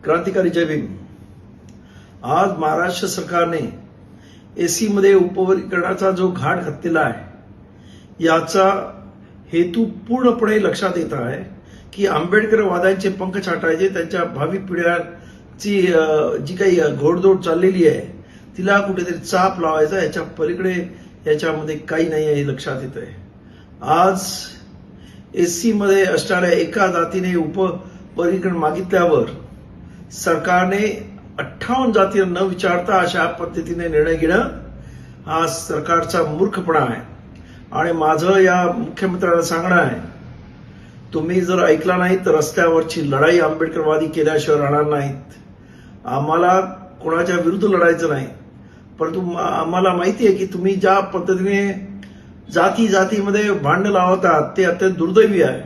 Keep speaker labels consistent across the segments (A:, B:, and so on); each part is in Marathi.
A: क्रांतिकारी जय भीम। आज महाराष्ट्र सरकारने एसी मध्ये उपवर्गीकरणाचा जो घाट घातलेला आहे याचा हेतू पूर्णपणे लक्षात येत आहे की आंबेडकरवाद्यांचे पंख छाटायचे, त्यांच्या भावी पिढ्यांची जी काही घोडदौड चाललेली आहे तिला कुठेतरी चाप लावायचा, याच्या पलीकडे याच्यामध्ये काही नाही आहे हे लक्षात येत आहे। आज एससी मध्ये असणाऱ्या एका जातीने उपवर्गीकरण मागितल्यावर सरकारने 58 जातींना न विचारता अशा पद्धतीने निर्णय घेणं हा सरकारचा मूर्खपणा आहे। आणि माझं या मुख्यमंत्र्यांना सांगणं आहे, तुम्ही जर ऐकला नाही तर रस्त्यावरची लढाई आंबेडकरवादी केल्याशिवाय राहणार नाहीत। आम्हाला कोणाच्या विरुद्ध लढायचं नाही, परंतु आम्हाला माहिती आहे की तुम्ही ज्या पद्धतीने जातीमध्ये भांडण लावतात ते अत्यंत दुर्दैवी आहे।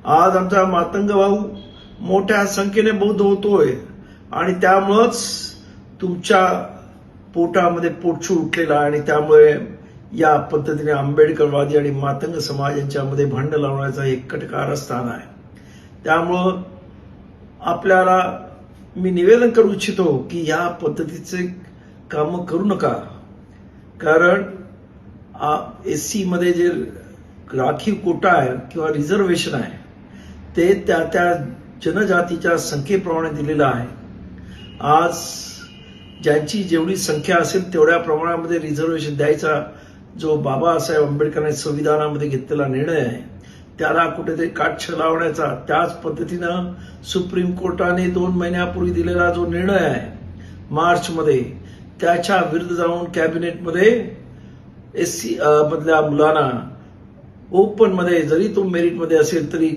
A: आज आमचा मातंग भाऊ मोठ्या संख्येने बौद्ध होतोय आणि त्यामुळेच तुमच्या पोटामध्ये पोटछू उठलेला आहे आणि त्यामुळे या पद्धतीने आंबेडकरवादी आणि मातंग समाज यांच्यामध्ये भांडण लावण्याचा एक कटकारस्थान आहे। त्यामुळं आपल्याला मी निवेदन करू इच्छितो की या पद्धतीचे काम करू नका, कारण एससी मध्ये जे राखीव कोटा आहे किंवा रिझर्वेशन आहे ते त्या जनजातीच्या संख्येप्रमाणे दिलेलं आहे। आज ज्यांची जेवढी संख्या असेल तेवढ्या प्रमाणामध्ये रिझर्वेशन द्यायचा जो बाबासाहेब आंबेडकरांनी संविधानामध्ये घेतलेला निर्णय आहे त्याला कुठेतरी काटछा लावण्याचा, त्याच पद्धतीनं सुप्रीम कोर्टाने 2 महिन्यापूर्वी दिलेला जो निर्णय आहे मार्च मध्ये, त्याच्या विरुद्ध जाऊन कॅबिनेटमध्ये एससी मधल्या मुलांना ओपन मध्ये जरी तो मेरिट मध्ये असेल तरी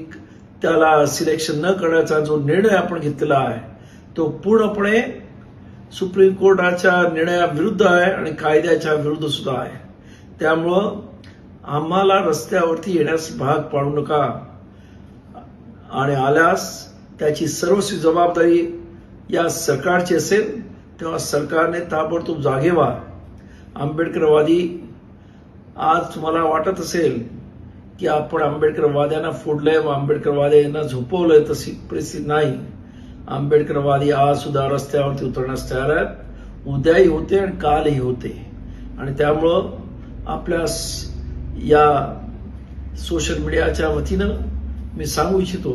A: त्याला सिलेक्शन न करण्याचा जो निर्णय आपण घेतलेला आहे तो पूर्णपणे सुप्रीम कोर्टाच्या निर्णयाविरुद्ध आहे आणि कायद्याच्या विरुद्ध सुद्धा आहे। त्यामुळं आम्हाला रस्त्यावरती येण्यास भाग पाडू नका आणि आल्यास त्याची सर्वस्वी जबाबदारी या सरकारची असेल, तेव्हा सरकारने ताबडतोब जागे व्हा। आंबेडकरवादी आज तुम्हाला वाटत असेल की आपण आंबेडकरवाद्यांना फोडलंय व आंबेडकरवाद्यांना झोपवलंय, तशी परिस्थिती नाही। आंबेडकरवादी आज सुद्धा रस्त्यावरती उतरण्यास तयार आहेत, उद्याही होते आणि कालही होते। आणि त्यामुळं आपल्या या सोशल मीडियाच्या वतीनं मी सांगू इच्छितो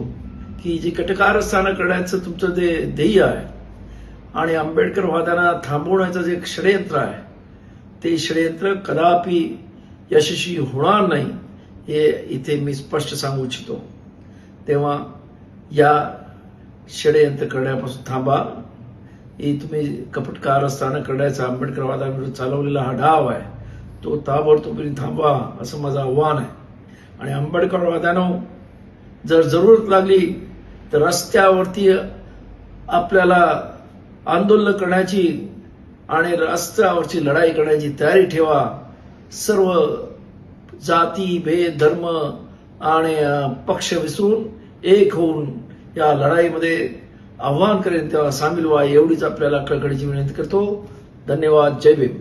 A: की जी कटकारस्थानं करण्याचं तुमचं जे ध्येय आहे आणि आंबेडकरवाद्यांना थांबवण्याचं जे षडयंत्र आहे ते षडयंत्र कदापि यशस्वी होणार नाही हे इथे मी स्पष्ट सांगू इच्छितो। तेव्हा या षडयंत्र करण्यापासून थांबा। हे तुम्ही कपटकारस्थानं करण्याचा आंबेडकरवादाविरुद्ध चालवलेला हा डाव आहे तो ताबडतोब थांबवा असं माझं आव्हान आहे। आणि आंबेडकरवाद्यांनो जर जरूरत लागली तर रस्त्यावरती आपल्याला आंदोलन करण्याची आणि रस्त्यावरची लढाई करण्याची तयारी ठेवा। सर्व जाती भेद धर्म आणि पक्ष विसरून एक होऊन या लढाईमध्ये आव्हान करेन तेव्हा सामील व्हा, एवढीच आपल्याला कळकळीची विनंती करतो। धन्यवाद। जय भीम।